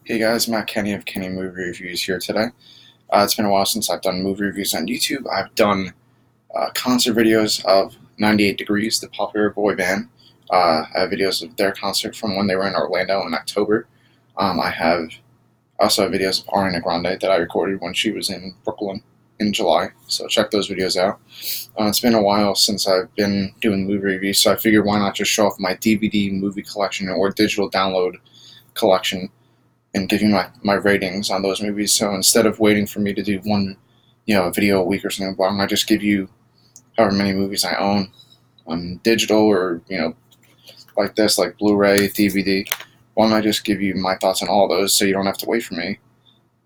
Hey guys, Matt Kenny of Kenny Movie Reviews here today. It's been a while since I've done movie reviews on YouTube. I've done concert videos of 98 Degrees, the popular boy band. I have videos of their concert from when they were in Orlando in October. I also have videos of Ariana Grande that I recorded when she was in Brooklyn in July. So check those videos out. It's been a while since I've been doing movie reviews, so I figured why not just show off my DVD movie collection or digital download collection and give you my ratings on those movies. So instead of waiting for me to do one, video a week or something, why don't I just give you however many movies I own on digital or, like this, like Blu-ray, DVD. Why don't I just give you my thoughts on all those so you don't have to wait for me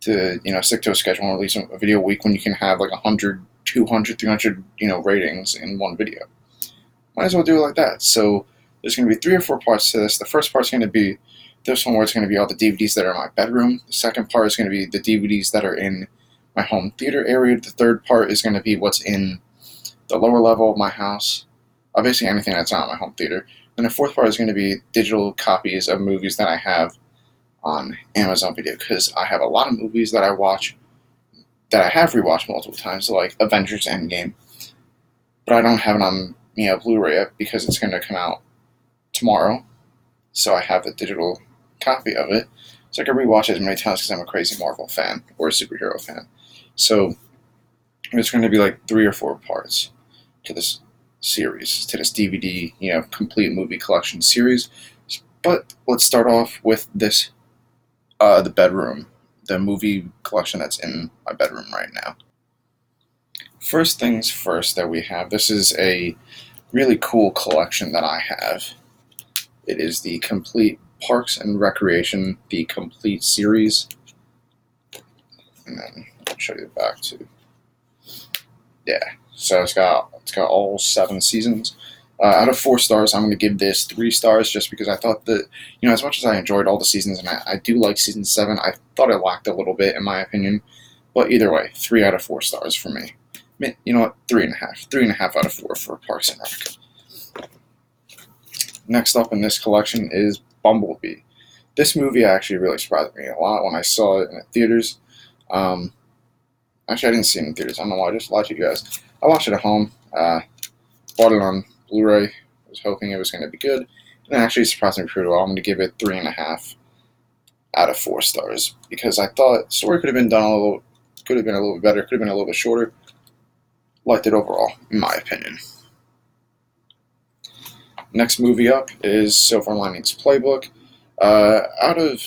to, stick to a schedule and release a video a week when you can have like 100, 200, 300, ratings in one video. Might as well do it like that. So there's going to be 3 or 4 parts to this. The first part's going to be this one where it's going to be all the DVDs that are in my bedroom. The second part is going to be the DVDs that are in my home theater area. The third part is going to be what's in the lower level of my house. Basically anything that's not in my home theater. And the fourth part is going to be digital copies of movies that I have on Amazon Video, because I have a lot of movies that I watch that I have rewatched multiple times, like Avengers Endgame. But I don't have it on Blu-ray yet because it's going to come out tomorrow. So I have the digital copy of it, so I can rewatch it as many times because I'm a crazy Marvel fan or a superhero fan. So there's going to be like 3 or 4 parts to this series, to this DVD, complete movie collection series. But let's start off with this, the bedroom, the movie collection that's in my bedroom right now. First things first that we have, this is a really cool collection that I have. It is the complete Parks and Recreation, the complete series. And then I'll show you the back too. Yeah, so it's got all 7 seasons. Out of 4 stars, I'm going to give this 3 stars just because I thought that, as much as I enjoyed all the seasons, and I do like season 7, I thought it lacked a little bit in my opinion. But either way, 3 out of 4 stars for me. You know what? 3.5. 3.5 out of 4 for Parks and Rec. Next up in this collection is Bumblebee. This movie actually really surprised me a lot when I saw it in the theaters. Actually, I didn't see it in theaters. I don't know why. I just lied to you guys. I watched it at home. Bought it on Blu-ray. I was hoping it was going to be good. And it actually surprised me pretty well. I'm going to give it 3.5 out of 4 stars because I thought the story could have been done could have been a little bit better, could have been a little bit shorter. Liked it overall, in my opinion. Next movie up is Silver Linings Playbook. Out of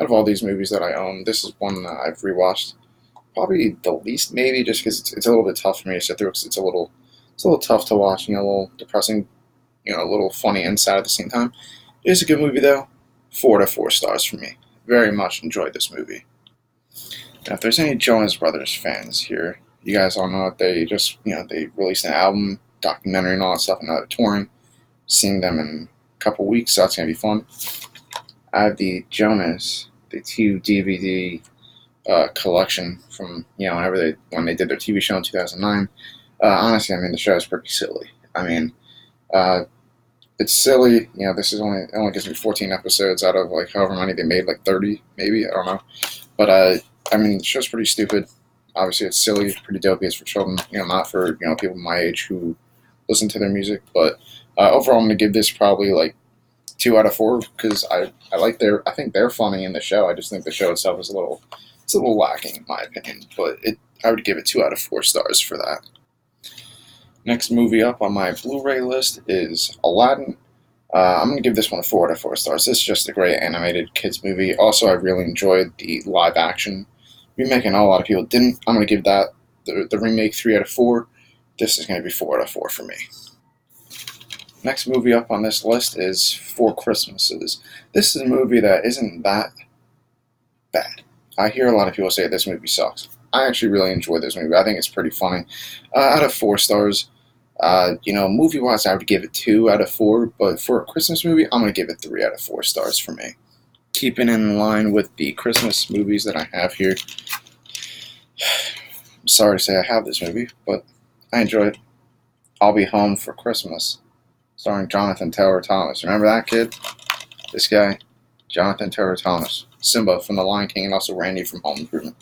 all these movies that I own, this is one that I've rewatched probably the least, maybe just because it's a little bit tough for me to sit through because it's a little tough to watch, a little depressing, a little funny inside at the same time. It is a good movie though. 4 out of 4 stars for me. Very much enjoyed this movie. Now, if there's any Jonas Brothers fans here, you guys all know that they just, they released an album, documentary, and all that stuff, and now they're touring. Seeing them in a couple weeks, so that's gonna be fun. I have the Jonas, the 2 DVD collection from when they did their TV show in 2009. Honestly, the show is pretty silly. It's silly. This is it only gives me 14 episodes out of like however many they made, like 30 maybe. I don't know, but the show's pretty stupid. Obviously, it's silly, pretty dopey. It's for children, not for people my age who listen to their music. But overall, I'm gonna give this probably like 2 out of 4 because I think they're funny in the show. I just think the show itself is a little lacking in my opinion. But I would give it 2 out of 4 stars for that. Next movie up on my Blu-ray list is Aladdin. I'm going to give this one a 4 out of 4 stars. This is just a great animated kids movie. Also, I really enjoyed the live action remake, and a lot of people didn't. I'm going to give that the remake 3 out of 4. This is going to be 4 out of 4 for me. Next movie up on this list is Four Christmases. This is a movie that isn't that bad. I hear a lot of people say this movie sucks. I actually really enjoy this movie. I think it's pretty funny. Out of 4 stars, movie-wise, I would give it 2 out of 4. But for a Christmas movie, I'm going to give it 3 out of 4 stars for me. Keeping in line with the Christmas movies that I have here. I'm sorry to say I have this movie, but I enjoy it. I'll Be Home for Christmas, starring Jonathan Taylor Thomas. Remember that kid? This guy. Jonathan Taylor Thomas, Simba from The Lion King, and also Randy from Home Improvement.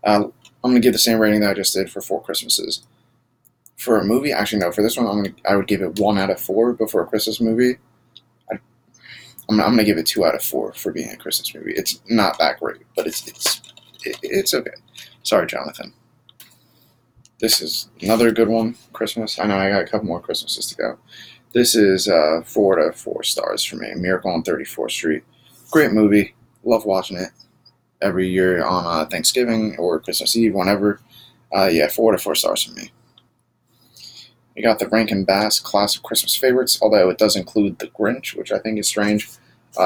I'm going to give the same rating that I just did for Four Christmases. For a movie, actually no, for this one I would give it 1 out of 4, but for a Christmas movie, I'm going to give it 2 out of 4 for being a Christmas movie. It's not that great, but it's okay. Sorry, Jonathan. This is another good one, Christmas. I know I got a couple more Christmases to go. This is 4 out of 4 stars for me. Miracle on 34th Street. Great movie. Love watching it every year on Thanksgiving or Christmas Eve, whenever. Yeah, 4 out of 4 stars for me. We got the Rankin Bass Classic Christmas Favorites, although it does include The Grinch, which I think is strange.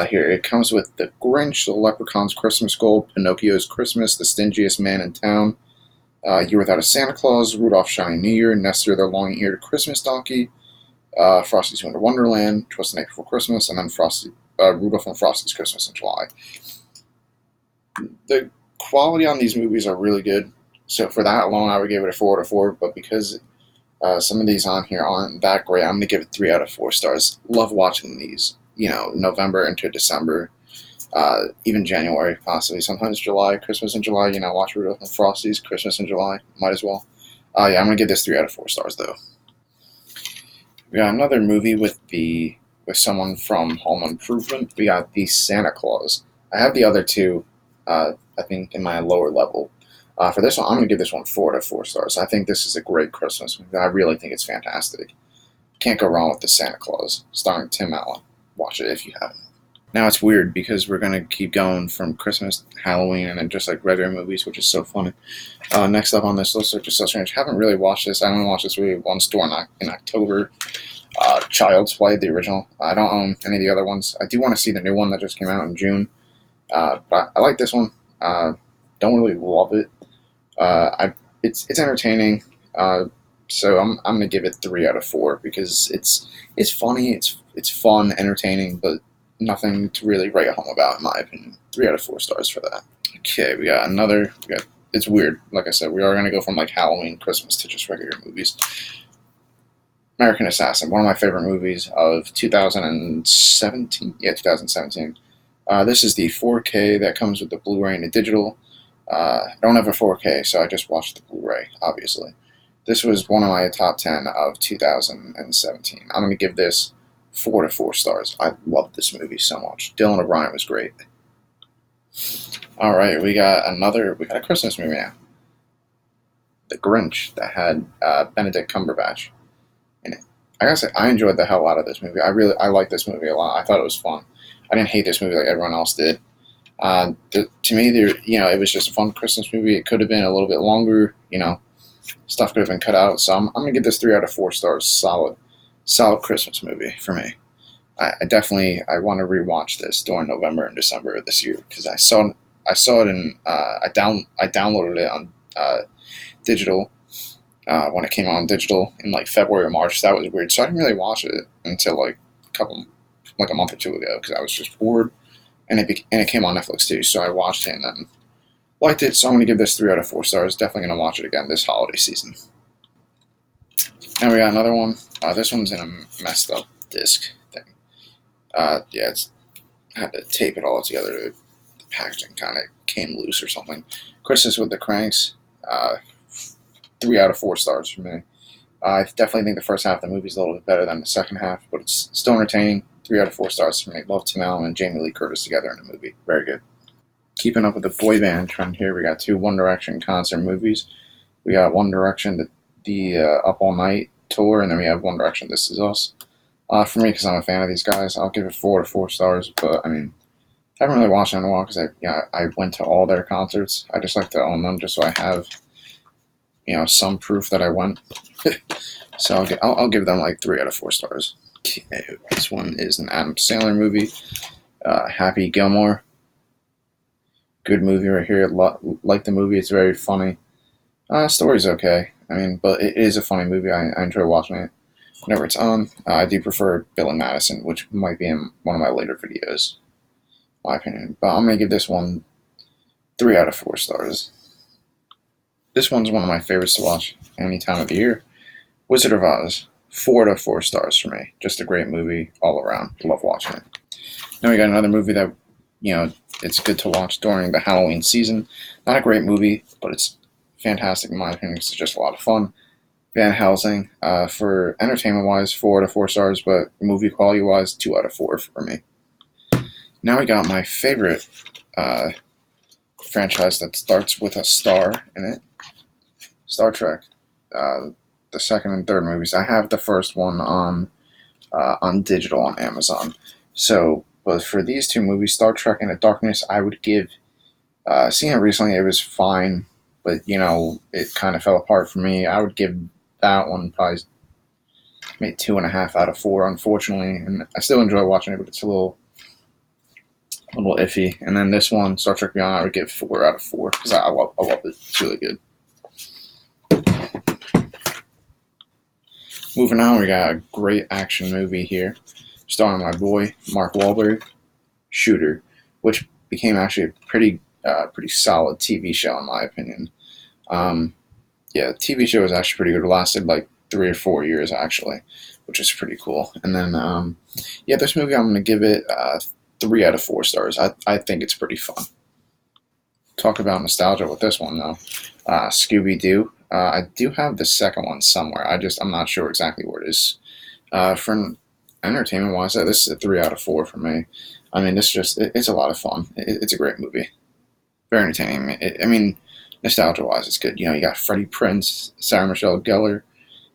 Here, it comes with The Grinch, The Leprechaun's Christmas Gold, Pinocchio's Christmas, The Stingiest Man in Town, Year Without a Santa Claus, Rudolph's Shiny New Year, Nestor the Long-Eared Christmas Donkey, Frosty's Winter Wonderland, Twas the Night Before Christmas, and then Rudolph and Frosty's Christmas in July. The quality on these movies are really good, so for that alone, I would give it a 4 out of 4, but because some of these on here aren't that great, I'm going to give it 3 out of 4 stars. Love watching these, November into December, even January, possibly. Sometimes July, Christmas in July, watch Rudolph and Frosty's Christmas in July. Might as well. Yeah, I'm going to give this 3 out of 4 stars, though. We got another movie with someone from Home Improvement. We got The Santa Claus. I have the other two, I think, in my lower level. For this one, I'm going to give this one 4 out of 4 stars. I think this is a great Christmas movie. I really think it's fantastic. Can't go wrong with The Santa Claus, starring Tim Allen. Watch it if you haven't. Now it's weird because we're going to keep going from Christmas, Halloween, and then just like regular movies, which is so funny. Next up on this list, which is so strange. Haven't really watched this. I only watched this movie once in October. Child's Play, the original. I don't own any of the other ones. I do want to see the new one that just came out in June. But I like this one. Don't really love it. It's entertaining, so I'm gonna give it 3 out of 4 because it's funny, it's fun, entertaining, but nothing to really write home about in my opinion. 3 out of 4 stars for that. Okay, we got another. It's weird. Like I said, we are gonna go from like Halloween, Christmas to just regular movies. American Assassin, one of my favorite movies of 2017. Yeah, 2017. This is the 4K that comes with the Blu-ray and the digital. I don't have a 4K, so I just watched the Blu-ray, obviously. This was one of my top 10 of 2017. I'm going to give this 4 to 4 stars. I love this movie so much. Dylan O'Brien was great. Alright, we got a Christmas movie now. The Grinch, that had Benedict Cumberbatch in it. I gotta say, I enjoyed the hell out of this movie. I liked this movie a lot. I thought it was fun. I didn't hate this movie like everyone else did. To me, it was just a fun Christmas movie. It could have been a little bit longer, stuff could have been cut out. So I'm gonna give this 3 out of 4 stars. Solid Christmas movie for me. I want to rewatch this during November and December of this year because I saw it in I downloaded it on digital when it came on digital in like February or March. That was weird. So I didn't really watch it until like a month or two ago because I was just bored. And it came on Netflix too, so I watched it and then liked it. So I'm going to give this 3 out of 4 stars. Definitely going to watch it again this holiday season. Now we got another one. This one's in a messed up disc thing. I had to tape it all together. The packaging kind of came loose or something. Christmas with the Cranks. 3 out of 4 stars for me. I definitely think the first half of the movie is a little bit better than the second half, but it's still entertaining. 3 out of 4 stars for me. Love Tim Allen and Jamie Lee Curtis together in a movie. Very good. Keeping up with the boy band trend here, we got 2 One Direction concert movies. We got One Direction, the Up All Night tour, and then we have One Direction, This Is Us. For me, because I'm a fan of these guys, I'll give it 4 to 4 stars, but I mean, I haven't really watched them in a while because I went to all their concerts. I just like to own them just so I have, some proof that I went. So I'll give them like 3 out of 4 stars. Okay, this one is an Adam Sandler movie, Happy Gilmore. Good movie right here. Like the movie, it's very funny. Story's okay. I mean, but it is a funny movie. I enjoy watching it whenever it's on. I do prefer Bill and Madison, which might be in one of my later videos, in my opinion. But I'm going to give this one 3 out of 4 stars. This one's one of my favorites to watch any time of the year. Wizard of Oz. 4 out of 4 stars for me. Just a great movie all around. Love watching it. Now we got another movie that it's good to watch during the Halloween season. Not a great movie, but it's fantastic in my opinion. It's just a lot of fun. Van Helsing, for entertainment wise, 4 out of 4 stars, but movie quality wise, 2 out of 4 for me. Now we got my favorite franchise that starts with a star in it, Star Trek. The second and third movies. I have the first one on digital on Amazon. So, but for these two movies, Star Trek Into Darkness, I would give. Seeing it recently, it was fine, but it kind of fell apart for me. I would give that one probably maybe 2.5 out of 4, unfortunately, and I still enjoy watching it, but it's a little iffy. And then this one, Star Trek Beyond, I would give 4 out of 4 because I love it. It's really good. Moving on, we got a great action movie here, starring my boy Mark Wahlberg, Shooter, which became actually a pretty solid TV show in my opinion. The TV show was actually pretty good. It lasted like 3 or 4 years actually, which is pretty cool. And then this movie I'm gonna give it 3 out of 4 stars. I think it's pretty fun. Talk about nostalgia with this one though. Scooby Doo. I do have the second one somewhere. I'm not sure exactly where it is. For entertainment wise, this is a 3 out of 4 for me. I mean, it's a lot of fun. It's a great movie. Very entertaining. Nostalgia wise, it's good. You got Freddie Prinze, Sarah Michelle Gellar,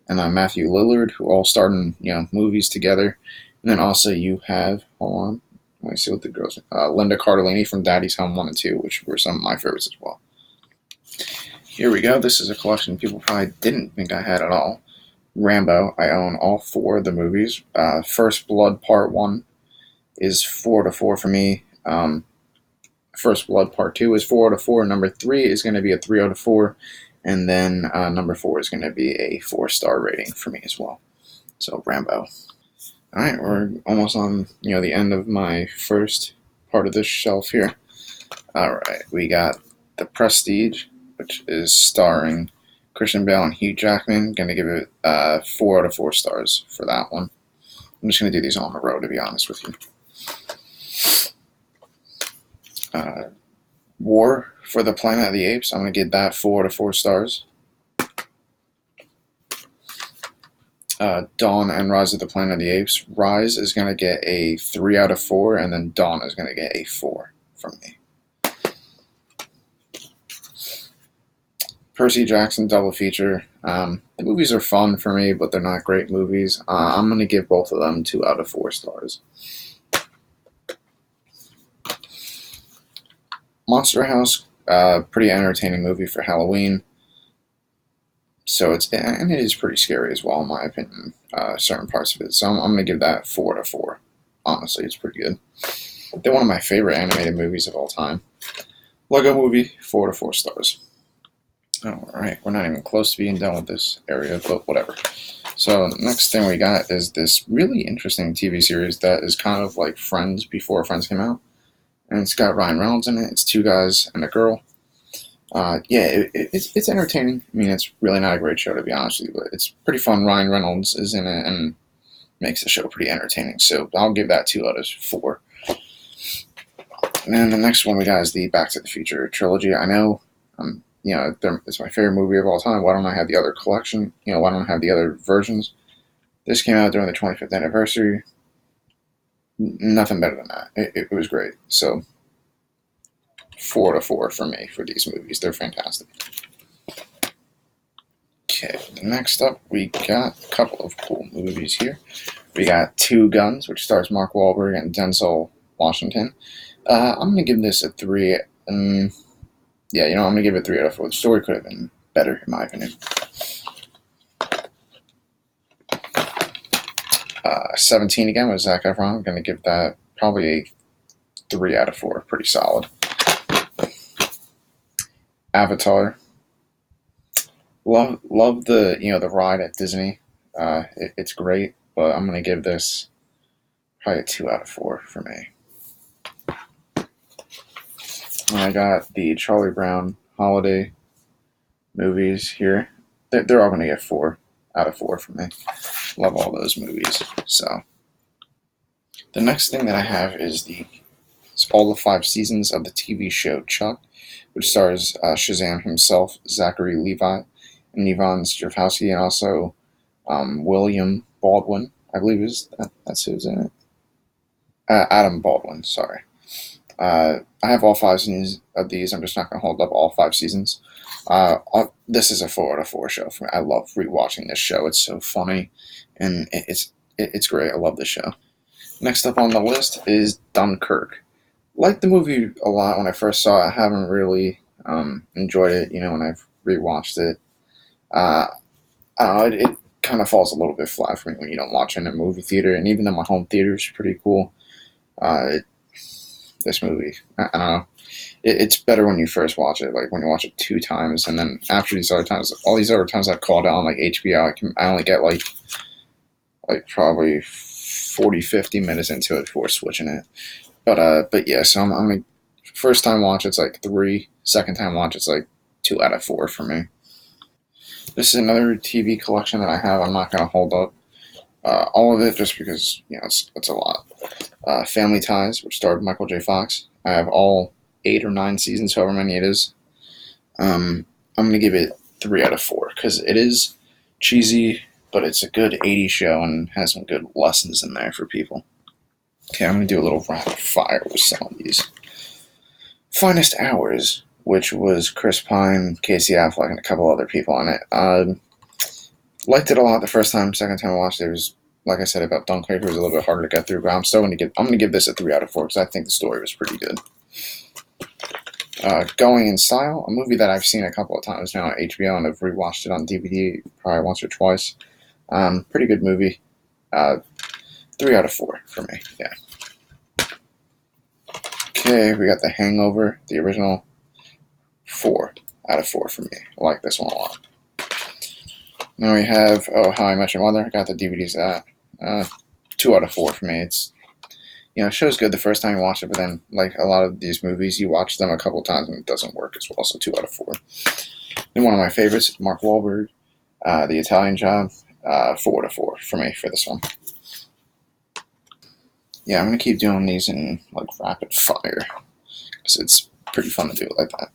and Matthew Lillard, who all starred in movies together. And then also you have, hold on, let me see what the girls. Linda Cardellini from Daddy's Home 1 and 2, which were some of my favorites as well. Here we go. This is a collection people probably didn't think I had at all. Rambo. I own all 4 of the movies. First Blood Part 1 is 4 out of 4 for me. First Blood Part 2 is 4 out of 4. Number 3 is going to be a 3 out of 4. And then number 4 is going to be a 4-star rating for me as well. So Rambo. All right, we're almost on the end of my first part of this shelf here. All right, we got The Prestige, which is starring Christian Bale and Hugh Jackman. Going to give it 4 out of 4 stars for that one. I'm just going to do these all in a row, to be honest with you. War for the Planet of the Apes. I'm going to give that 4 out of 4 stars. Dawn and Rise of the Planet of the Apes. Rise is going to get a 3 out of 4, and then Dawn is going to get a 4 from me. Percy Jackson double feature. The movies are fun for me, but they're not great movies. I'm going to give both of them 2 out of 4 stars. Monster House, pretty entertaining movie for Halloween. So it is pretty scary as well, in my opinion. Certain parts of it. So I'm going to give that 4 out of 4. Honestly, it's pretty good. They're one of my favorite animated movies of all time. Lego Movie, 4 out of 4 stars. Alright, we're not even close to being done with this area, but whatever. So the next thing we got is this really interesting TV series that is kind of like Friends before Friends came out. And it's got Ryan Reynolds in it. It's 2 guys and a girl. It's entertaining. It's really not a great show, to be honest with you, but it's pretty fun. Ryan Reynolds is in it and makes the show pretty entertaining. So I'll give that 2 out of 4. And then the next one we got is the Back to the Future trilogy. I know, it's my favorite movie of all time. Why don't I have the other collection? Why don't I have the other versions? This came out during the 25th anniversary. Nothing better than that. It was great. So 4 out of 4 for me for these movies. They're fantastic. Okay, next up we got a couple of cool movies here. We got Two Guns, which stars Mark Wahlberg and Denzel Washington. I'm going to give this a 3. I'm going to give it 3 out of 4. The story could have been better, in my opinion. 17 again with Zac Efron. I'm going to give that probably a 3 out of 4. Pretty solid. Avatar. Love the the ride at Disney. It's great, but I'm going to give this probably a 2 out of 4 for me. And I got the Charlie Brown holiday movies here. They're all going to get 4 out of 4 for me. Love all those movies. So the next thing that I have is the It's all the 5 seasons of the TV show Chuck, which stars Shazam himself, Zachary Levi, and Yvonne Strahovski, and also William Baldwin, I believe that's who's in it. Adam Baldwin, sorry. I have all 5 seasons of these. I'm just not going to hold up all 5 seasons. This is a 4 out of 4 show for me. I love rewatching this show. It's so funny, and it's great. I love this show. Next up on the list is Dunkirk. Liked the movie a lot when I first saw it. I haven't really enjoyed it, when I've rewatched it. Uh, I don't know. It kind of falls a little bit flat for me when you don't watch it in a movie theater, and even though my home theater is pretty cool, uh, this movie, I don't know. It's better when you first watch it, like when you watch it 2 times, and then after these other times, all these other times I've called out on like HBO, I only get like probably 40, 50 minutes into it before switching it. But yeah, so I'm gonna first time watch it's like 3, second time watch it's like 2 out of 4 for me. This is another TV collection that I have. I'm not gonna hold up all of it just because it's a lot. Family Ties, which starred Michael J. Fox. I have all 8 or 9 seasons, however many it is. I'm gonna give it 3 out of 4 because it is cheesy, but it's a good '80s show and has some good lessons in there for people. Okay, I'm gonna do a little rapid fire with some of these. Finest Hours, which was Chris Pine, Casey Affleck, and a couple other people on it. Liked it a lot the first time. Second time I watched it, was like I said about Dunkirk, it was a little bit harder to get through. But I'm gonna give this a 3 out of 4 because I think the story was pretty good. Going in Style, a movie that I've seen a couple of times now on HBO, and I've rewatched it on DVD probably once or twice. Pretty good movie. 3 out of 4 for me. Yeah. Okay, we got The Hangover, the original. 4 out of 4 for me. I like this one a lot. Now we have How I Met Your Mother. I got the DVDs of that. 2 out of 4 for me. It's show's good the first time you watch it, but then like a lot of these movies, you watch them a couple times and it doesn't work as well. So 2 out of 4. Then one of my favorites, Mark Wahlberg, The Italian Job. 4 out of 4 for me for this one. Yeah, I'm gonna keep doing these in like rapid fire because it's pretty fun to do it like that.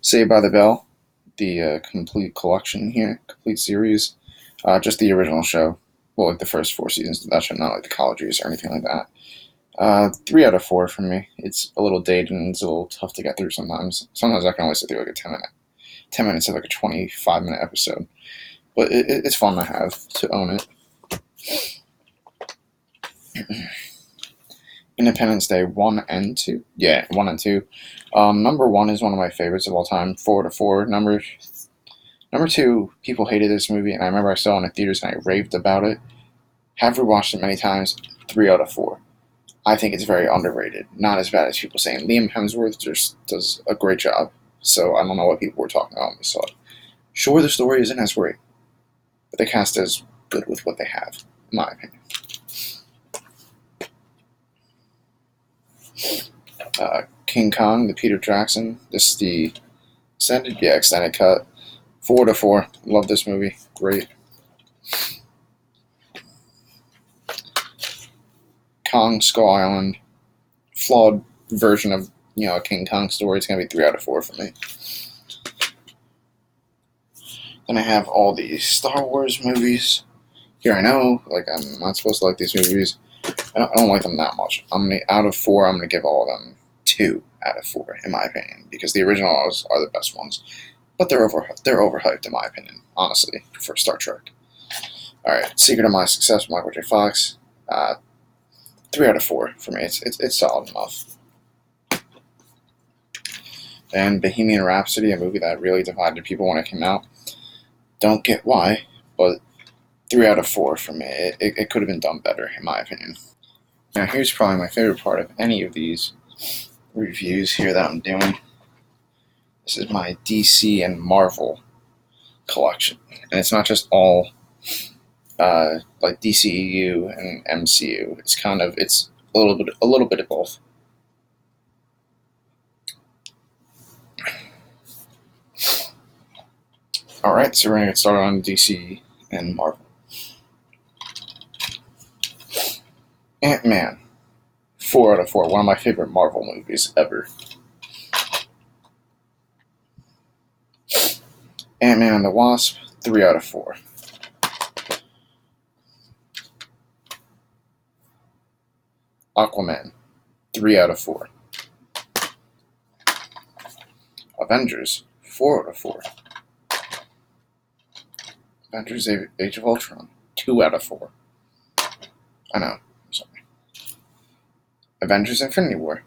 Saved by the Bell, the complete collection here, complete series, just the original show. Well, like the first 4 seasons of that show, not like the college years or anything like that. 3 out of 4 for me. It's a little dated and it's a little tough to get through sometimes. Sometimes I can only sit through like a 10 minutes of like a 25-minute episode. But it's fun to have, to own it. Independence Day 1 and 2. Yeah, 1 and 2. Number 1 is one of my favorites of all time. 4 out of 4. Number 2, people hated this movie, and I remember I saw it in the theaters and I raved about it. Have rewatched it many times. 3 out of 4. I think it's very underrated. Not as bad as people saying. Liam Hemsworth just does a great job. So I don't know what people were talking about when we saw it. Sure, the story isn't as great, but the cast is good with what they have, in my opinion. King Kong, the Peter Jackson. This is the extended cut. 4 out of 4. Love this movie. Great. Kong Skull Island. Flawed version of a King Kong story. It's gonna be 3 out of 4 for me. Then I have all the Star Wars movies. Here I know, like I'm not supposed to like these movies. I don't like them that much. Out of 4, I'm gonna give all of them 2 out of 4 in my opinion, because the originals are the best ones. But they're overhyped in my opinion. Honestly, I prefer Star Trek. All right, Secret of My Success, Michael J. Fox. 3 out of 4 for me. It's solid enough. And Bohemian Rhapsody, a movie that really divided people when it came out. Don't get why, but 3 out of 4 for me. It could have been done better, in my opinion. Now, here's probably my favorite part of any of these reviews here that I'm doing. This is my DC and Marvel collection, and it's not just all like DCEU and MCU. It's a little bit of both. All right, so we're gonna get started on DC and Marvel. Ant-Man, 4 out of 4. One of my favorite Marvel movies ever. Ant-Man and the Wasp, 3 out of 4. Aquaman, 3 out of 4. Avengers, 4 out of 4. Avengers Age of Ultron, 2 out of 4. I know, I'm sorry. Avengers Infinity War,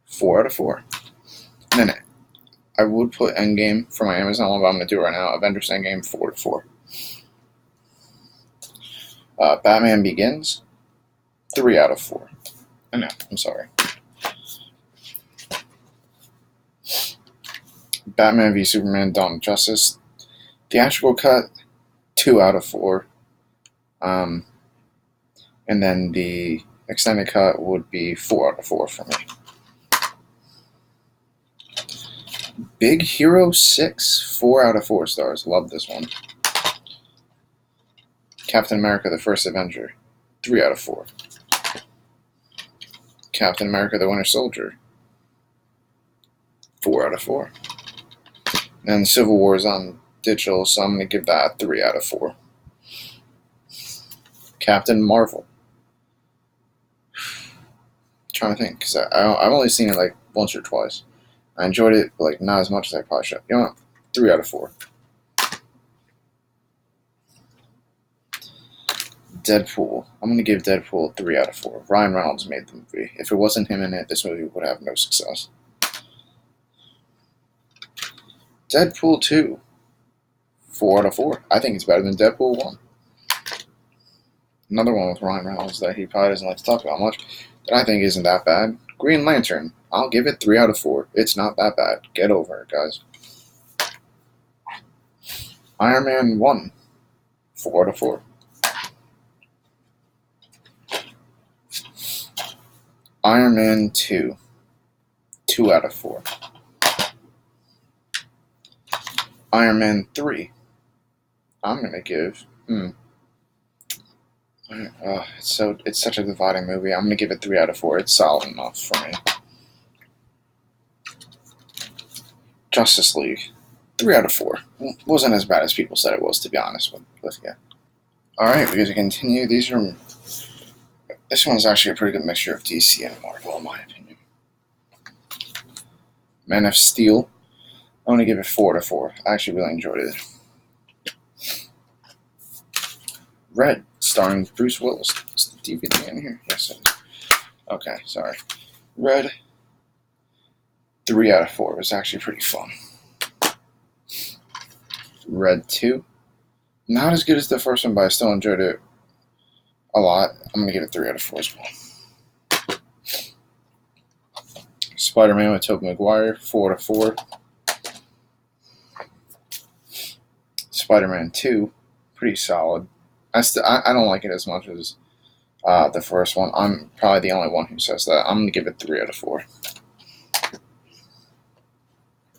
4 out of 4. And then I would put Endgame for my Amazon one, but I'm going to do it right now. Avengers Endgame, 4 out of 4. Batman Begins, 3 out of 4. I know, I'm sorry. Batman v Superman Dawn of Justice, theatrical cut, 2 out of 4. And then the extended cut would be 4 out of 4 for me. Big Hero 6, 4 out of 4 stars. Love this one. Captain America the First Avenger, 3 out of 4. Captain America the Winter Soldier, 4 out of 4. And Civil War is on digital, so I'm going to give that 3 out of 4. Captain Marvel. I'm trying to think, because I've only seen it like once or twice. I enjoyed it, but like not as much as I probably should. You know what? 3 out of 4. Deadpool. I'm going to give Deadpool 3 out of 4. Ryan Reynolds made the movie. If it wasn't him in it, this movie would have no success. Deadpool 2. 4 out of 4. I think it's better than Deadpool 1. Another one with Ryan Reynolds that he probably doesn't like to talk about much, that I think isn't that bad. Green Lantern. I'll give it 3 out of 4. It's not that bad. Get over it, guys. Iron Man 1. 4 out of 4. Iron Man 2. 2 out of 4. Iron Man 3. I'm going to give... It's such a dividing movie. I'm going to give it 3 out of 4. It's solid enough for me. Justice League. 3 out of 4. Wasn't as bad as people said it was, to be honest with you. Alright, we're going to continue. This one's actually a pretty good mixture of DC and Marvel, in my opinion. Man of Steel. I'm going to give it 4 out of 4. I actually really enjoyed it. Red, starring Bruce Willis. Is the DVD in here? Yes, it is. Okay, sorry. Red, 3 out of 4. It was actually pretty fun. Red 2. Not as good as the first one, but I still enjoyed it a lot. I'm going to give it 3 out of 4 as well. Spider-Man with Tobey Maguire, 4 out of 4. Spider-Man 2, pretty solid. I don't like it as much as the first one. I'm probably the only one who says that. I'm going to give it 3 out of 4.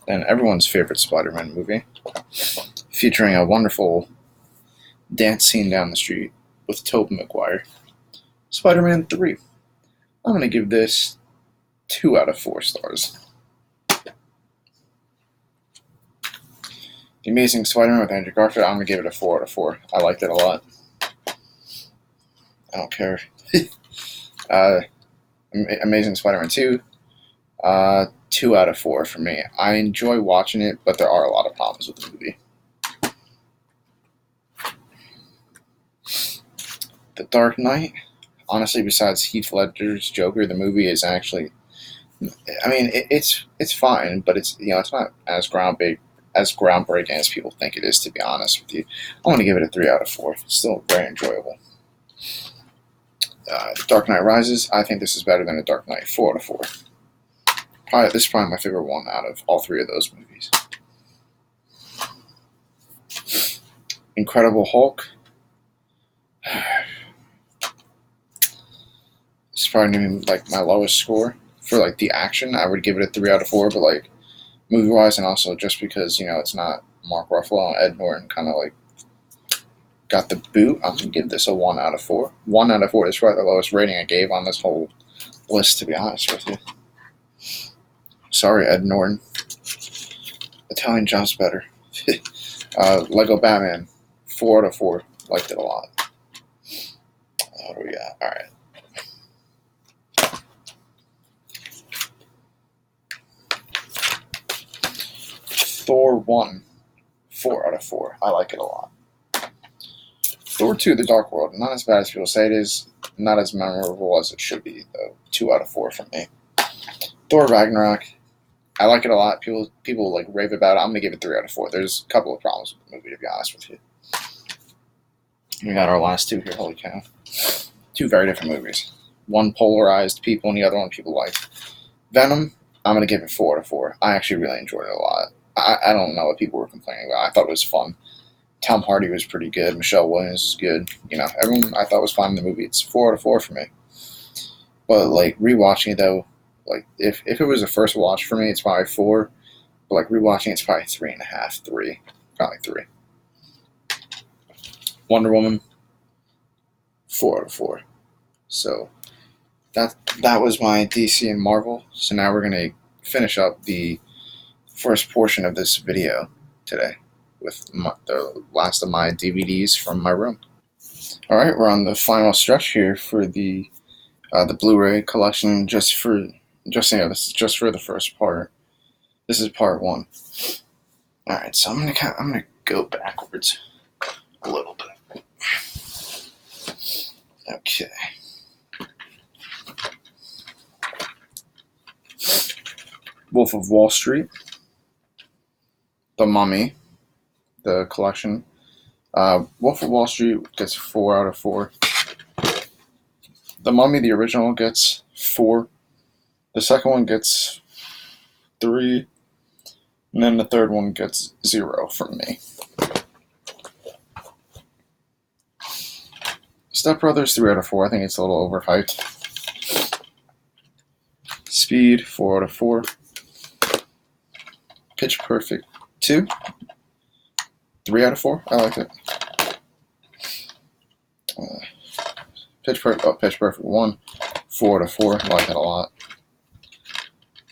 Then everyone's favorite Spider-Man movie, featuring a wonderful dance scene down the street with Tobey Maguire. Spider-Man 3. I'm going to give this 2 out of 4 stars. The Amazing Spider-Man with Andrew Garfield, I'm going to give it a 4 out of 4. I liked it a lot. I don't care. Amazing Spider-Man 2, 2 out of 4 for me. I enjoy watching it, but there are a lot of problems with the movie. The Dark Knight, honestly, besides Heath Ledger's Joker, the movie is actually, I mean, it's fine, but it's not as groundbreaking as people think it is, to be honest with you. I'm going to give it a 3 out of 4. It's still very enjoyable. The Dark Knight Rises, I think this is better than The Dark Knight, 4 out of 4. This is probably my favorite one out of all 3 of those movies. Incredible Hulk. It's probably going to be like my lowest score. For like the action, I would give it a 3 out of 4, but like movie-wise, and also just because, it's not Mark Ruffalo and Ed Norton kind of like got the boot, I'm going to give this a 1 out of 4. 1 out of 4 is probably the lowest rating I gave on this whole list, to be honest with you. Sorry, Ed Norton. Italian Job's better. Lego Batman, 4 out of 4. Liked it a lot. What do we got? Alright. Thor 1, 4 out of 4. I like it a lot. Thor 2, The Dark World, not as bad as people say it is. Not as memorable as it should be, though. 2 out of 4 from me. Thor Ragnarok, I like it a lot. People like rave about it. I'm gonna give it 3 out of 4. There's a couple of problems with the movie, to be honest with you. We got our last two here. Holy cow! 2 very different movies. One polarized people, and the other one people like. Venom, I'm gonna give it 4 out of 4. I actually really enjoyed it a lot. I don't know what people were complaining about. I thought it was fun. Tom Hardy was pretty good. Michelle Williams is good. You know, everyone I thought was fine in the movie. It's 4 out of 4 for me. But like rewatching it though, like if it was a first watch for me, it's probably 4. But like rewatching, it's probably 3.5, 3, probably 3. Wonder Woman, 4 out of 4. So that was my DC and Marvel. So now we're gonna finish up the first portion of this video today with the last of my DVDs from my room. All right, we're on the final stretch here for the Blu-ray collection. Just so you know, this is just for the first part. This is part 1. All right, so I'm gonna go backwards a little bit. Okay. Wolf of Wall Street, The Mummy, the collection. Wolf of Wall Street gets 4 out of 4. The Mummy, the original, gets 4. The second one gets 3. And then the third one gets 0 from me. Step Brothers, 3 out of 4. I think it's a little overhyped. Speed, 4 out of 4. Pitch Perfect 2, 3 out of 4. I like it. Pitch Perfect 1, 4 out of 4. I like it a lot.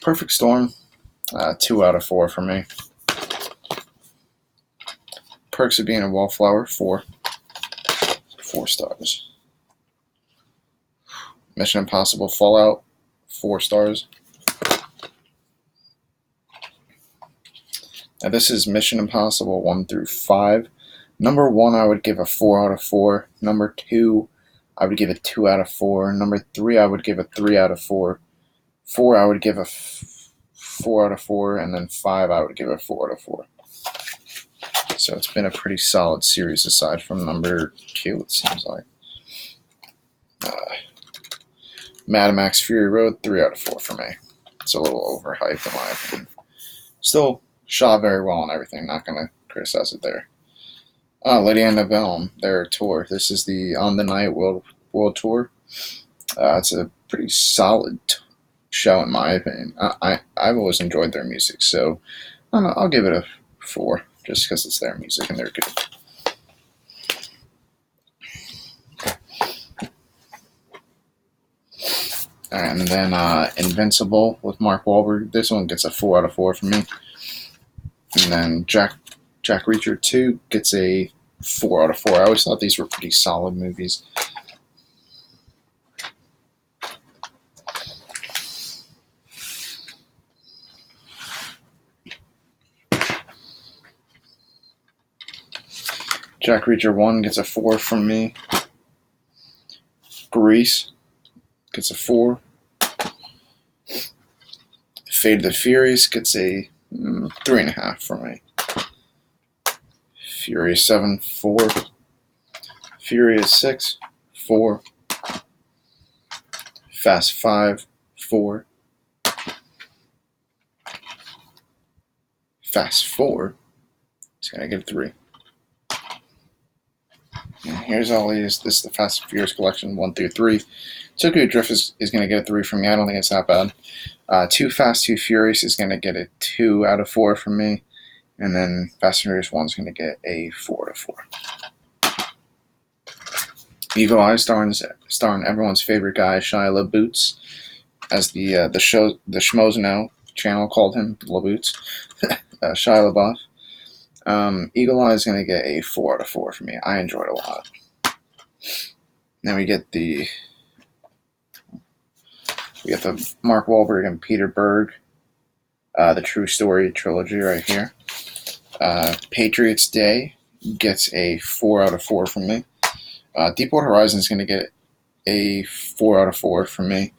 Perfect Storm, 2 out of 4 for me. Perks of Being a Wallflower, 4 stars. Mission Impossible Fallout, 4 stars. Now this is Mission Impossible 1 through 5. Number 1 I would give a 4 out of 4. Number 2 I would give a 2 out of 4. Number 3 I would give a 3 out of 4. 4 I would give a 4 out of 4. And then 5 I would give a 4 out of 4. So it's been a pretty solid series aside from number 2, it seems like. Mad Max Fury Road, 3 out of 4 for me. It's a little overhyped in my opinion. Still shot very well and everything. Not going to criticize it there. Lady Annabelle, their tour. This is the On the Night World Tour. It's a pretty solid show in my opinion. I've always enjoyed their music, so I don't know, I'll give it a 4 just because it's their music and they're good. And then Invincible with Mark Wahlberg. This one gets a 4 out of 4 from me. And then Jack Reacher 2 gets a 4 out of 4. I always thought these were pretty solid movies. Jack Reacher 1 gets a 4 from me. Grease gets a 4. Fate of the Furious gets a 3.5 from me. Furious 7, 4. Furious 6, 4. Fast 5, 4. Fast 4. It's going to get a 3. And here's all these. This is the Fast and Furious collection, 1 through 3. Tokyo Drift is going to get a 3 from me. I don't think it's that bad. Too Fast, Too Furious is going to get a 2 out of 4 from me. And then Fast and Furious 1 is going to get a 4 out of 4. Eagle Eye starring everyone's favorite guy, Shia LaBeouf. as the Schmoes Know channel called him, LaBoots, Shia LaBeouf. Eagle Eye is going to get a 4 out of 4 for me. I enjoyed it a lot. Then we get the Mark Wahlberg and Peter Berg, the True Story trilogy right here. Patriots Day gets a 4 out of 4 from me. Deepwater Horizon is going to get a 4 out of 4 from me.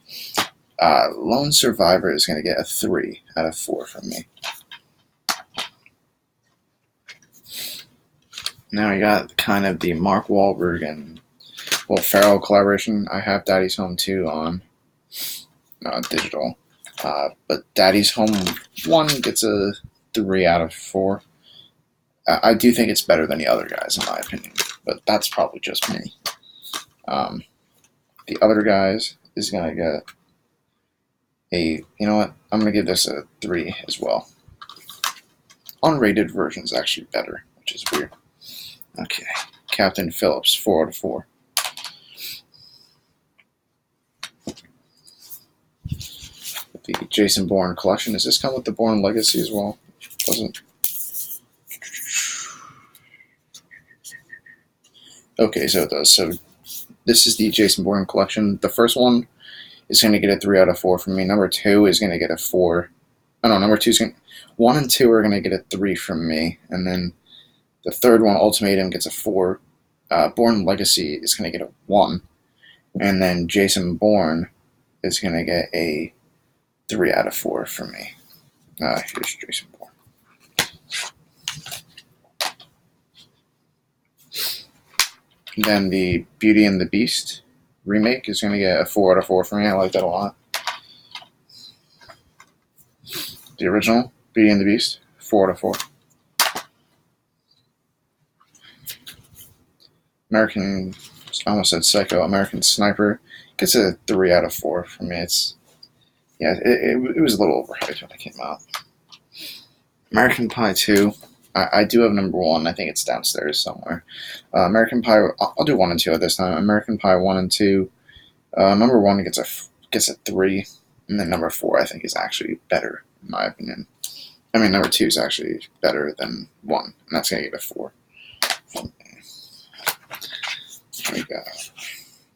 Lone Survivor is going to get a 3 out of 4 from me. Now we got kind of the Mark Wahlberg and Will Ferrell collaboration. I have Daddy's Home 2 on digital. But Daddy's Home 1 gets a 3 out of 4. I do think it's better than the other guys, in my opinion. But that's probably just me. The other guys is going to get a... You know what? I'm going to give this a 3 as well. Unrated version is actually better, which is weird. Okay. Captain Phillips, 4 out of 4. The Jason Bourne collection. Does this come with the Bourne Legacy as well? Doesn't. Okay, so it does. So this is the Jason Bourne collection. The first one is going to get a 3 out of 4 from me. Number 2 is going to get a 4. Oh no, number 2 is going. 1 and 2 are going to get a 3 from me, and then the third one, Ultimatum, gets a 4. Bourne Legacy is going to get a 1, and then Jason Bourne is going to get a 3 out of 4 from me. Here's Jason Bourne. And then the Beauty and the Beast remake is going to get a 4 out of 4 from me. I like that a lot. The original, Beauty and the Beast, 4 out of 4. American, I almost said Psycho, American Sniper gets a 3 out of 4 from me. It was a little overhyped when it came out. American Pie 2, I do have number 1. I think it's downstairs somewhere. American Pie, I'll do 1 and 2 at this time. American Pie 1 and 2. Number 1 gets a 3, and then number 4 I think is actually better in my opinion. I mean, number 2 is actually better than 1, and that's gonna get a 4.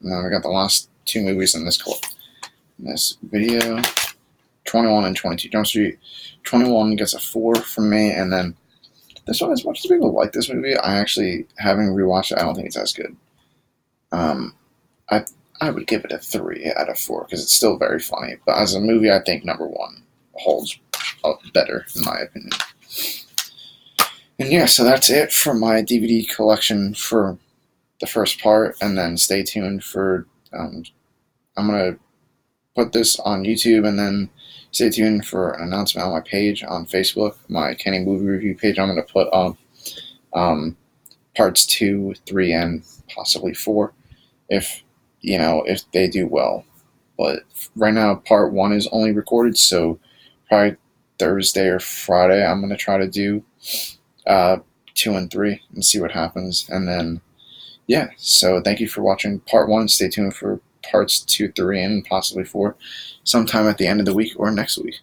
Now we got the last 2 movies in this video. 21 and 22 Jump Street. 21 gets a 4 from me, and then this one, as much as people like this movie, I actually, having rewatched it, I don't think it's as good. I would give it a 3 out of 4 because it's still very funny, but as a movie, I think number 1 holds up better in my opinion. And yeah, so that's it for my DVD collection for the first part, and then stay tuned for I'm gonna put this on YouTube, and then stay tuned for an announcement on my page on Facebook, my Kenny Movie Review page. I'm gonna put up parts 2, 3, and possibly 4 if they do well. But right now part 1 is only recorded, so probably Thursday or Friday I'm gonna try to do 2 and 3 and see what happens. And then yeah, so thank you for watching part 1. Stay tuned for parts 2, 3, and possibly 4 sometime at the end of the week or next week.